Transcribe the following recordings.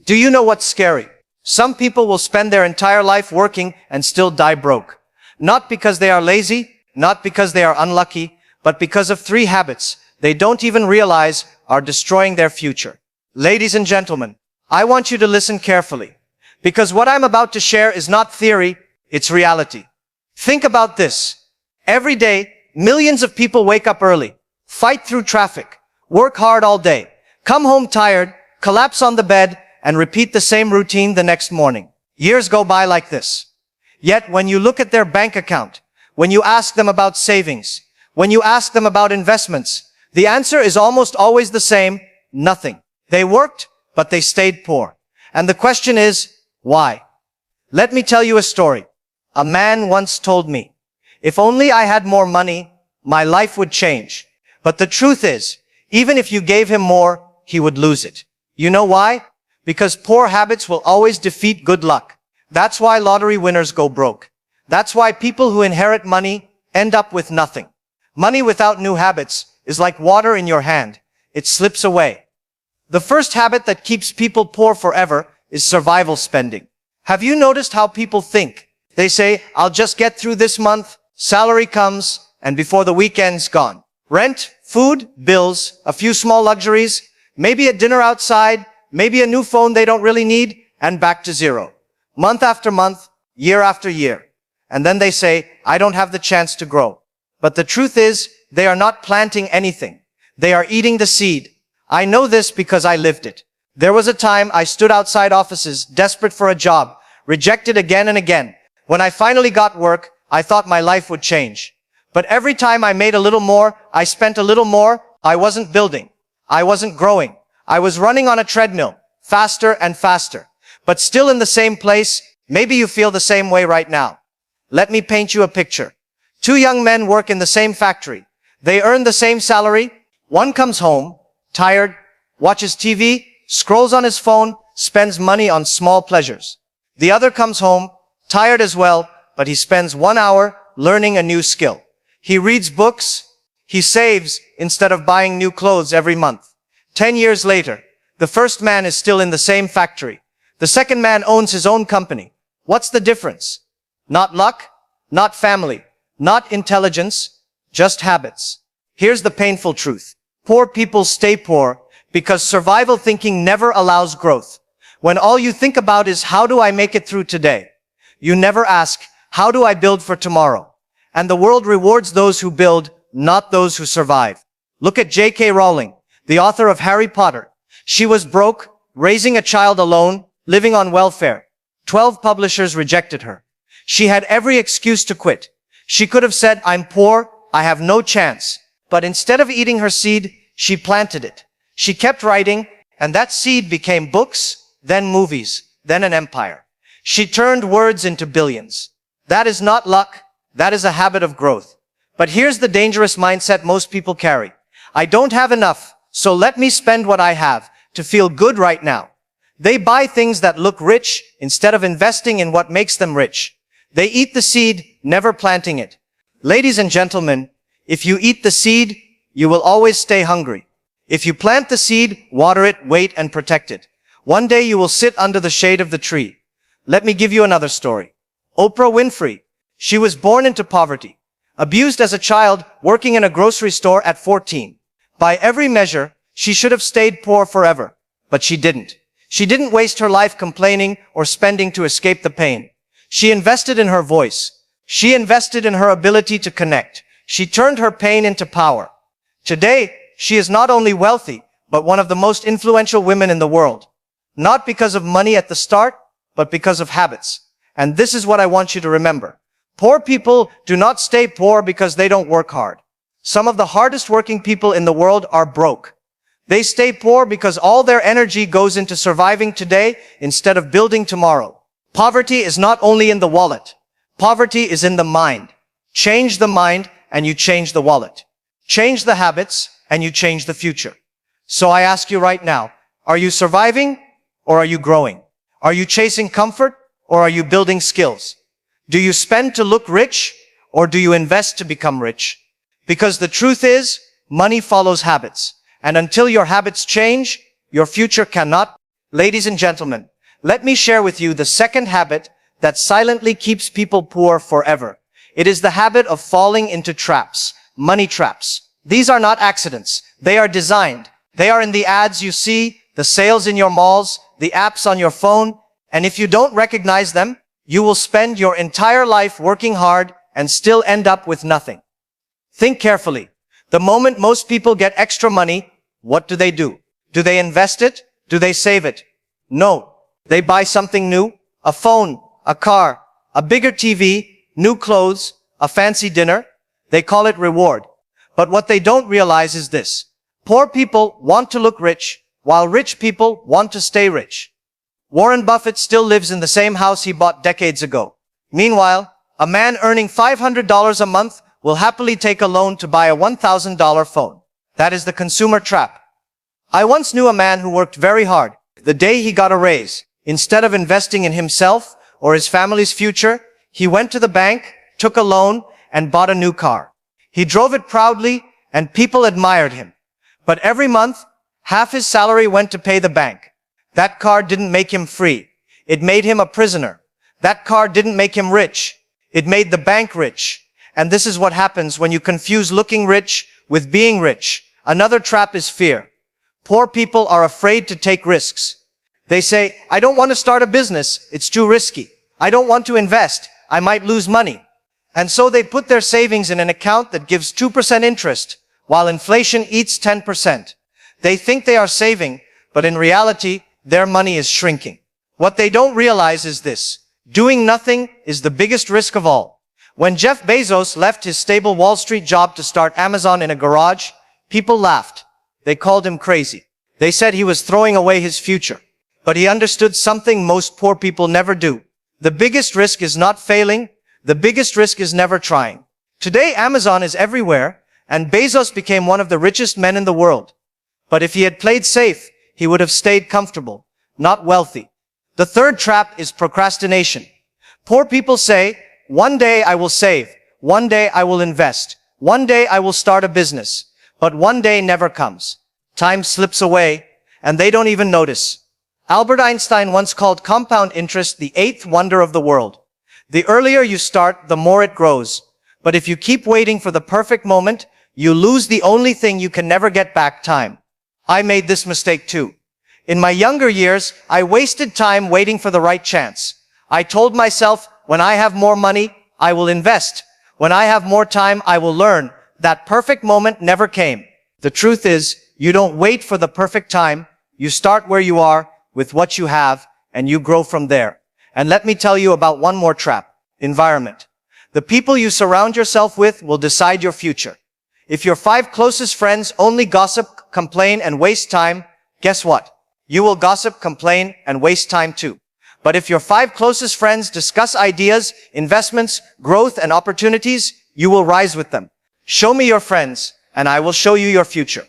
Do you know what's scary? Some people will spend their entire life working and still die broke. Not because they are lazy, not because they are unlucky, but because of 3 habits they don't even realize are destroying their future. Ladies and gentlemen, I want you to listen carefully, because what I'm about to share is not theory, it's reality. Think about this. Every day, millions of people wake up early, fight through traffic, work hard all day, come home tired, collapse on the bed, and repeat the same routine the next morning. Years go by like this. Yet when you look at their bank account, when you ask them about savings, when you ask them about investments, the answer is almost always the same: nothing. They worked, but they stayed poor. And the question is, why? Let me tell you a story. A man once told me, if only I had more money, my life would change. But the truth is, even if you gave him more, he would lose it. You know why? Because poor habits will always defeat good luck. That's why lottery winners go broke. That's why people who inherit money end up with nothing. Money without new habits is like water in your hand. It slips away. The first habit that keeps people poor forever is survival spending. Have you noticed how people think? They say, I'll just get through this month, salary comes, and before the weekend's gone. Rent, food, bills, a few small luxuries, maybe a dinner outside, maybe a new phone they don't really need, and back to zero. Month after month, year after year. And then they say, I don't have the chance to grow. But the truth is, they are not planting anything. They are eating the seed. I know this because I lived it. There was a time I stood outside offices, desperate for a job, rejected again and again. When I finally got work, I thought my life would change. But every time I made a little more, I spent a little more, I wasn't building. I wasn't growing. I was running on a treadmill, faster and faster, but still in the same place. Maybe you feel the same way right now. Let me paint you a picture. 2 young men work in the same factory. They earn the same salary. One comes home, tired, watches TV, scrolls on his phone, spends money on small pleasures. The other comes home, tired as well, but he spends 1 hour learning a new skill. He reads books. He saves instead of buying new clothes every month. 10 years later, the first man is still in the same factory. The second man owns his own company. What's the difference? Not luck, not family, not intelligence, just habits. Here's the painful truth. Poor people stay poor because survival thinking never allows growth. When all you think about is, how do I make it through today? You never ask, how do I build for tomorrow? And the world rewards those who build, not those who survive. Look at J.K. Rowling, the author of Harry Potter. She was broke, raising a child alone, living on welfare. 12 publishers rejected her. She had every excuse to quit. She could have said, I'm poor, I have no chance. But instead of eating her seed, she planted it. She kept writing, and that seed became books, then movies, then an empire. She turned words into billions. That is not luck. That is a habit of growth. But here's the dangerous mindset most people carry. I don't have enough, so let me spend what I have to feel good right now. They buy things that look rich instead of investing in what makes them rich. They eat the seed, never planting it. Ladies and gentlemen, if you eat the seed, you will always stay hungry. If you plant the seed, water it, wait, and protect it. One day you will sit under the shade of the tree. Let me give you another story. Oprah Winfrey. She was born into poverty, abused as a child, working in a grocery store at 14. By every measure, she should have stayed poor forever, but she didn't. She didn't waste her life complaining or spending to escape the pain. She invested in her voice. She invested in her ability to connect. She turned her pain into power. Today, she is not only wealthy, but one of the most influential women in the world. Not because of money at the start, but because of habits. And this is what I want you to remember. Poor people do not stay poor because they don't work hard. Some of the hardest working people in the world are broke. They stay poor because all their energy goes into surviving today instead of building tomorrow. Poverty is not only in the wallet. Poverty is in the mind. Change the mind and you change the wallet. Change the habits and you change the future. So I ask you right now, are you surviving or are you growing? Are you chasing comfort or are you building skills? Do you spend to look rich or do you invest to become rich? Because the truth is, money follows habits. And until your habits change, your future cannot. Ladies and gentlemen, let me share with you the second habit that silently keeps people poor forever. It is the habit of falling into traps, money traps. These are not accidents. They are designed. They are in the ads you see, the sales in your malls, the apps on your phone, and if you don't recognize them, you will spend your entire life working hard and still end up with nothing. Think carefully. The moment most people get extra money, what do? Do they invest it? Do they save it? No. They buy something new, a phone, a car, a bigger TV, new clothes, a fancy dinner. They call it reward. But what they don't realize is this. Poor people want to look rich, while rich people want to stay rich. Warren Buffett still lives in the same house he bought decades ago. Meanwhile, a man earning $500 a month will happily take a loan to buy a $1,000 phone. That is the consumer trap. I once knew a man who worked very hard. The day he got a raise, instead of investing in himself or his family's future, he went to the bank, took a loan, and bought a new car. He drove it proudly, and people admired him. But every month, half his salary went to pay the bank. That car didn't make him free. It made him a prisoner. That car didn't make him rich. It made the bank rich. And this is what happens when you confuse looking rich with being rich. Another trap is fear. Poor people are afraid to take risks. They say, I don't want to start a business. It's too risky. I don't want to invest. I might lose money. And so they put their savings in an account that gives 2% interest, while inflation eats 10%. They think they are saving, but in reality, their money is shrinking. What they don't realize is this. Doing nothing is the biggest risk of all. When Jeff Bezos left his stable Wall Street job to start Amazon in a garage, people laughed. They called him crazy. They said he was throwing away his future. But he understood something most poor people never do. The biggest risk is not failing. The biggest risk is never trying. Today, Amazon is everywhere, and Bezos became one of the richest men in the world. But if he had played safe, he would have stayed comfortable, not wealthy. The third trap is procrastination. Poor people say, one day I will save, one day I will invest, one day I will start a business, but one day never comes. Time slips away, and they don't even notice. Albert Einstein once called compound interest the eighth wonder of the world. The earlier you start, the more it grows. But if you keep waiting for the perfect moment, you lose the only thing you can never get back: time. I made this mistake too. In my younger years, I wasted time waiting for the right chance. I told myself, when I have more money, I will invest. When I have more time, I will learn. That perfect moment never came. The truth is, you don't wait for the perfect time. You start where you are, with what you have, and you grow from there. And let me tell you about one more trap: environment. The people you surround yourself with will decide your future. If your 5 closest friends only gossip, complain, and waste time, guess what? You will gossip, complain, and waste time too. But if your 5 closest friends discuss ideas, investments, growth, and opportunities, you will rise with them. Show me your friends, and I will show you your future.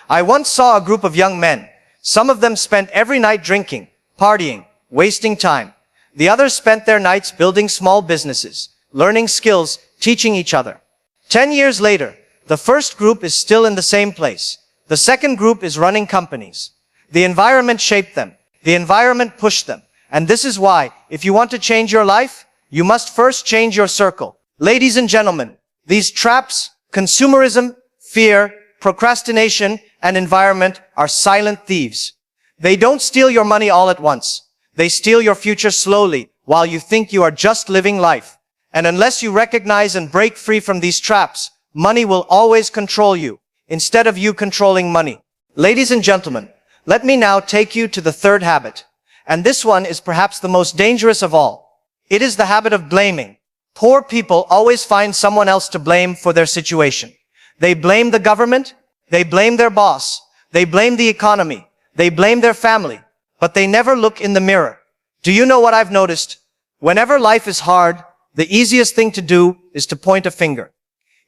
I once saw a group of young men. Some of them spent every night drinking, partying, wasting time. The others spent their nights building small businesses, learning skills, teaching each other. 10 years later, the first group is still in the same place. The second group is running companies. The environment shaped them. The environment pushed them. And this is why, if you want to change your life, you must first change your circle. Ladies and gentlemen, these traps, consumerism, fear, procrastination, and environment are silent thieves. They don't steal your money all at once. They steal your future slowly while you think you are just living life. And unless you recognize and break free from these traps, money will always control you, instead of you controlling money. Ladies and gentlemen, let me now take you to the third habit. And this one is perhaps the most dangerous of all. It is the habit of blaming. Poor people always find someone else to blame for their situation. They blame the government. They blame their boss. They blame the economy. They blame their family. But they never look in the mirror. Do you know what I've noticed? Whenever life is hard, the easiest thing to do is to point a finger.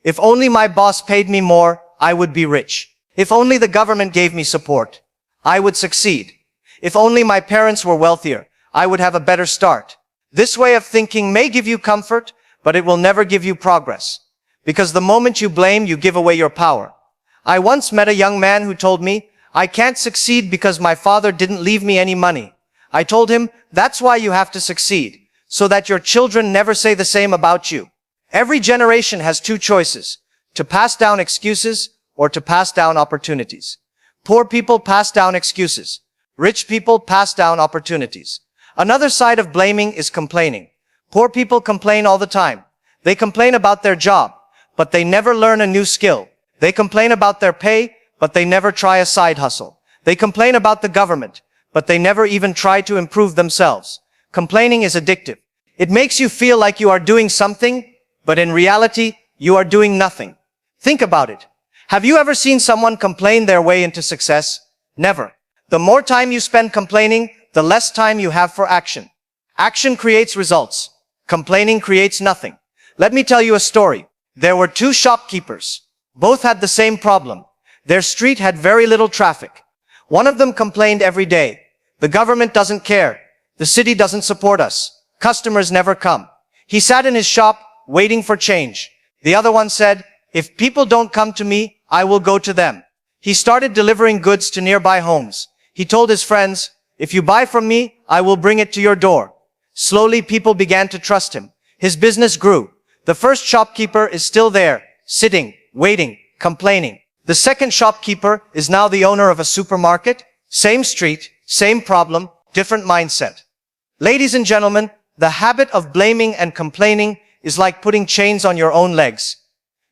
If only my boss paid me more, I would be rich. If only the government gave me support, I would succeed. If only my parents were wealthier, I would have a better start. This way of thinking may give you comfort, but it will never give you progress. Because the moment you blame, you give away your power. I once met a young man who told me, I can't succeed because my father didn't leave me any money. I told him, that's why you have to succeed, so that your children never say the same about you. Every generation has two choices, to pass down excuses or to pass down opportunities. Poor people pass down excuses. Rich people pass down opportunities. Another side of blaming is complaining. Poor people complain all the time. They complain about their job, but they never learn a new skill. They complain about their pay, but they never try a side hustle. They complain about the government, but they never even try to improve themselves. Complaining is addictive. It makes you feel like you are doing something, but in reality, you are doing nothing. Think about it. Have you ever seen someone complain their way into success? Never. The more time you spend complaining, the less time you have for action. Action creates results. Complaining creates nothing. Let me tell you a story. There were two shopkeepers. Both had the same problem. Their street had very little traffic. One of them complained every day. The government doesn't care. The city doesn't support us. Customers never come. He sat in his shop, waiting for change. The other one said, if people don't come to me, I will go to them. He started delivering goods to nearby homes. He told his friends, if you buy from me, I will bring it to your door. Slowly, people began to trust him. His business grew. The first shopkeeper is still there, sitting, waiting, complaining. The second shopkeeper is now the owner of a supermarket. Same street, same problem, different mindset. Ladies and gentlemen, the habit of blaming and complaining is like putting chains on your own legs.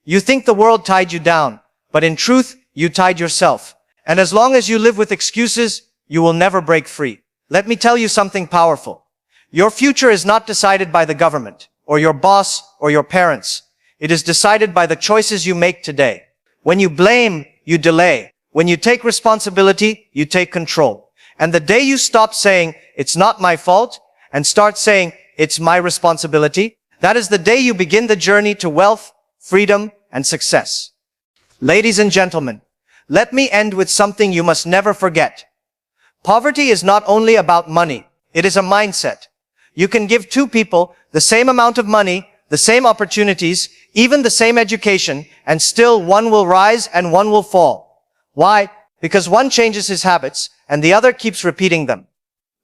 You think the world tied you down, but in truth, you tied yourself. And as long as you live with excuses, you will never break free. Let me tell you something powerful. Your future is not decided by the government, or your boss, or your parents. It is decided by the choices you make today. When you blame, you delay. When you take responsibility, you take control. And the day you stop saying, it's not my fault, and start saying, it's my responsibility, that is the day you begin the journey to wealth, freedom, and success. Ladies and gentlemen, let me end with something you must never forget. Poverty is not only about money, it is a mindset. You can give two people the same amount of money, the same opportunities, even the same education, and still one will rise and one will fall. Why? Because one changes his habits and the other keeps repeating them.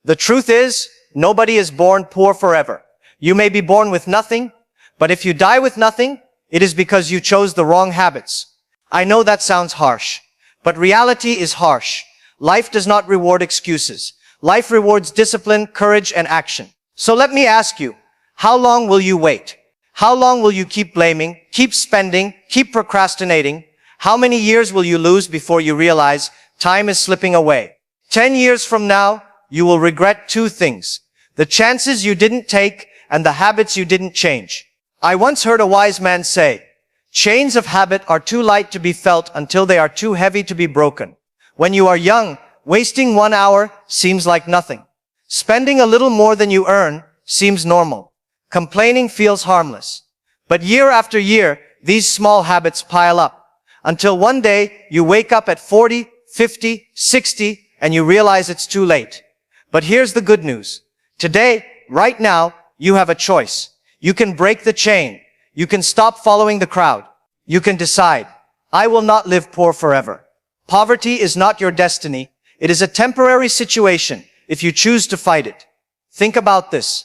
The truth is, nobody is born poor forever. You may be born with nothing, but if you die with nothing, it is because you chose the wrong habits. I know that sounds harsh, but reality is harsh. Life does not reward excuses. Life rewards discipline, courage, and action. So let me ask you, how long will you wait? How long will you keep blaming, keep spending, keep procrastinating? How many years will you lose before you realize time is slipping away? 10 years from now, you will regret two things: the chances you didn't take and the habits you didn't change. I once heard a wise man say, chains of habit are too light to be felt until they are too heavy to be broken. When you are young, wasting 1 hour seems like nothing. Spending a little more than you earn seems normal. Complaining feels harmless. But year after year, these small habits pile up, until one day you wake up at 40, 50, 60, and you realize it's too late. But here's the good news. Today, right now, you have a choice. You can break the chain. You can stop following the crowd. You can decide, I will not live poor forever. Poverty is not your destiny. It is a temporary situation if you choose to fight it. Think about this.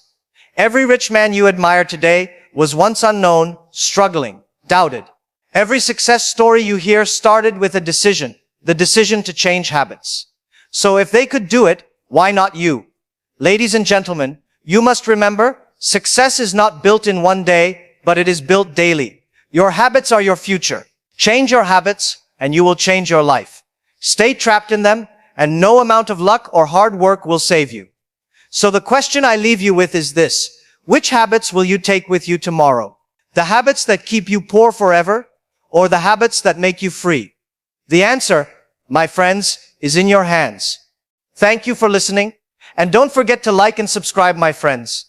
Every rich man you admire today was once unknown, struggling, doubted. Every success story you hear started with a decision, the decision to change habits. So if they could do it, why not you? Ladies and gentlemen, you must remember, success is not built in one day, but it is built daily. Your habits are your future. Change your habits, and you will change your life. Stay trapped in them, and no amount of luck or hard work will save you. So the question I leave you with is this: which habits will you take with you tomorrow? The habits that keep you poor forever, or the habits that make you free? The answer, my friends, is in your hands. Thank you for listening, and don't forget to like and subscribe, my friends.